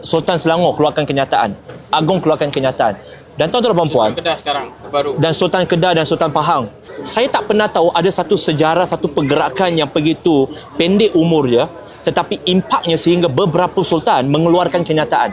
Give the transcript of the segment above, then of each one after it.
Sultan Selangor keluarkan kenyataan, Agong keluarkan kenyataan, dan tuan-tuan dan puan, Kedah sekarang terbaru, dan Sultan Kedah dan Sultan Pahang. Saya tak pernah tahu ada satu sejarah, satu pergerakan yang begitu pendek umurnya tetapi impaknya sehingga beberapa sultan mengeluarkan kenyataan.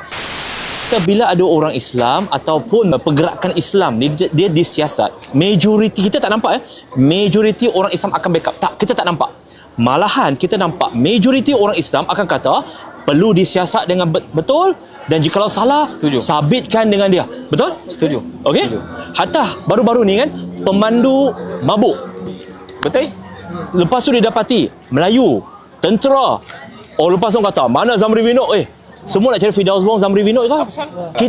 Bila ada orang Islam ataupun pergerakan Islam ni, dia disiasat, majoriti kita tak nampak majoriti orang Islam akan backup. Tak, kita tak nampak. Malahan kita nampak majoriti orang Islam akan kata perlu disiasat dengan betul, dan jikalau salah, setuju, sabitkan dengan dia. Betul? Setuju. Okey? Setuju. Hatta baru-baru ni kan, pemandu mabuk. Betul? Lepas tu didapati Melayu, tentera. Oh, lepas tu kata, mana Zamri Winok? Semua nak cari Firdaus Wong, Zamri Winok ke?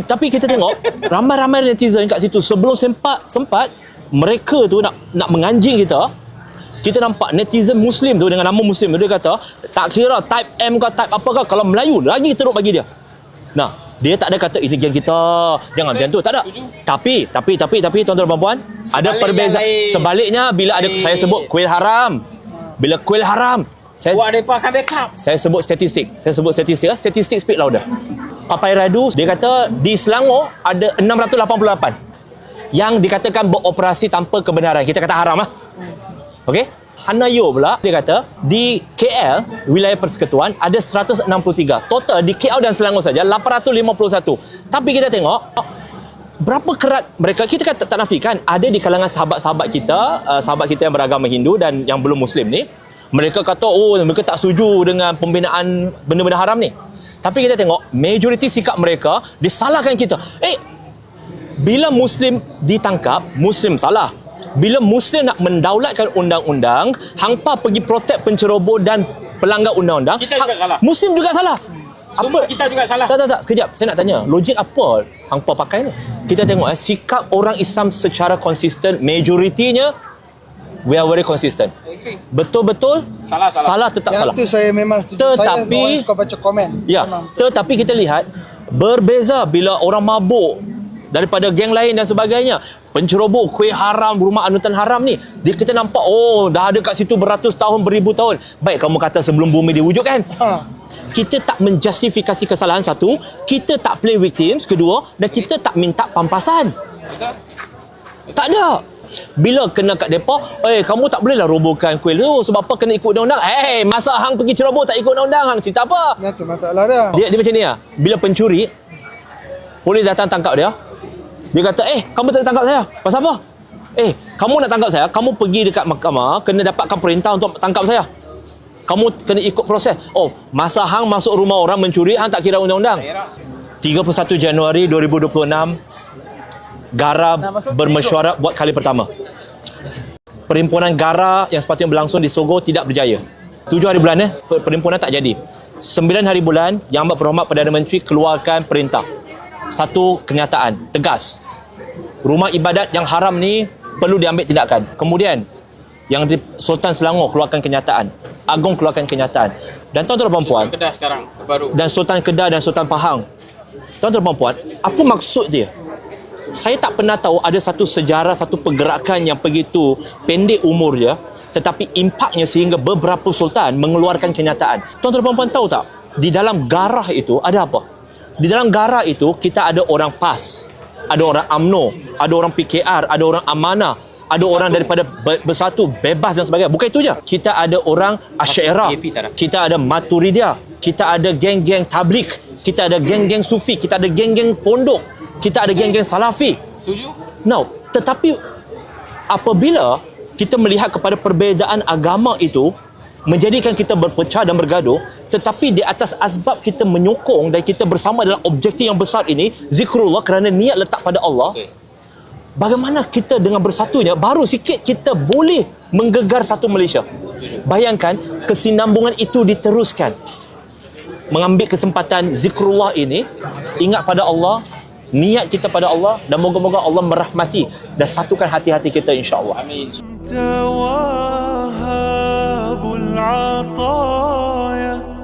Tapi kita tengok ramai-ramai netizen kat situ. Sebelum sempat mereka tu nak menganjing kita. Kita nampak netizen Muslim tu dengan nama Muslim tu, dia kata tak kira type M ke type apa ke, kalau Melayu lagi teruk bagi dia. Nah, dia tak ada kata ini geng kita, jangan macam tu, tak ada. Tapi tuan-tuan dan puan, ada perbezaan. Sebaliknya bila ada, saya sebut kuil haram. Bila kuil haram, buat mereka akan backup. saya sebut statistik. Statistik speak louder. Papai Radu dia kata di Selangor ada 688 yang dikatakan beroperasi tanpa kebenaran. Kita kata haram lah. Okey? Hanayo pula dia kata di KL wilayah persekutuan ada 163. Total di KL dan Selangor saja 851. Tapi kita tengok berapa kerat mereka. Kita kata tak nafikan ada di kalangan sahabat-sahabat kita yang beragama Hindu dan yang belum Muslim ni, mereka kata mereka tak setuju dengan pembinaan benda-benda haram ni. Tapi kita tengok majoriti sikap mereka disalahkan kita. Bila Muslim ditangkap, Muslim salah. Bila Muslim nak mendaulatkan undang-undang, hangpa pergi protek penceroboh dan pelanggar undang-undang, kita juga salah. Muslim juga salah. Semua kita juga salah. Tak, sekejap. Saya nak tanya, logik apa hangpa pakai ni? Kita tengok sikap orang Islam secara konsisten, majoritinya we are very consistent. Betul-betul salah tetap yang salah. Itu saya memang setuju. Saya suka baca komen. Ya, tetapi kita lihat berbeza bila orang mabuk daripada geng lain dan sebagainya. Penceroboh, kuih haram, rumah anutan haram ni, kita nampak dah ada kat situ beratus tahun, beribu tahun. Baik kamu kata sebelum bumi diwujudkan. Kita tak menjustifikasi kesalahan, satu, kita tak play victims, kedua, dan kita tak minta pampasan. Tak ada. Bila kena kat depa, kamu tak bolehlah robohkan kuil tu sebab apa, kena ikut undang-undang. Masa hang pergi ceroboh tak ikut undang-undang, hang cerita apa? Itu masalah dia. Dia macam ni lah. Bila pencuri, polis datang tangkap dia. Dia kata, kamu tak tangkap saya. Pasal apa? Kamu nak tangkap saya, kamu pergi dekat mahkamah, kena dapatkan perintah untuk tangkap saya. Kamu kena ikut proses. Masa hang masuk rumah orang mencuri, hang tak kira undang-undang. 31 Januari 2026, Gara bermesyuarat buat kali pertama. Perhimpunan Gara yang sepatutnya berlangsung di Sogo tidak berjaya. 7 hari bulan perhimpunan tak jadi. 9 hari bulan, Yang Amat Berhormat Perdana Menteri keluarkan perintah. Satu kenyataan tegas, rumah ibadat yang haram ni perlu diambil tindakan. Kemudian yang Sultan Selangor keluarkan kenyataan, Agong keluarkan kenyataan, dan tuan-tuan dan puan, Kedah sekarang terbaru, dan Sultan Kedah dan Sultan Pahang. Tuan-tuan dan puan, apa maksud dia? Saya tak pernah tahu ada satu sejarah, satu pergerakan yang begitu pendek umurnya tetapi impaknya sehingga beberapa sultan mengeluarkan kenyataan. Tuan-tuan dan puan tahu tak, di dalam Garah itu ada apa? Di dalam Gara itu kita ada orang PAS, ada orang UMNO, ada orang PKR, ada orang Amanah, ada orang daripada Bersatu, Bebas dan sebagainya. Bukan itu je. Kita ada orang Asy'ariyah, kita ada Maturidiyah, kita ada geng-geng Tabligh, kita ada geng-geng Sufi, kita ada geng-geng Pondok, kita ada geng-geng Salafi. Setuju? Now, tetapi apabila kita melihat kepada perbezaan agama itu menjadikan kita berpecah dan bergaduh, tetapi di atas asbab kita menyokong dan kita bersama dalam objektif yang besar ini, zikrullah, kerana niat letak pada Allah. Bagaimana kita dengan bersatunya, baru sikit kita boleh menggegar satu Malaysia. Bayangkan kesinambungan itu diteruskan. Mengambil kesempatan zikrullah ini, ingat pada Allah, niat kita pada Allah, dan moga-moga Allah merahmati dan satukan hati-hati kita, insya-Allah. Amin. العطايا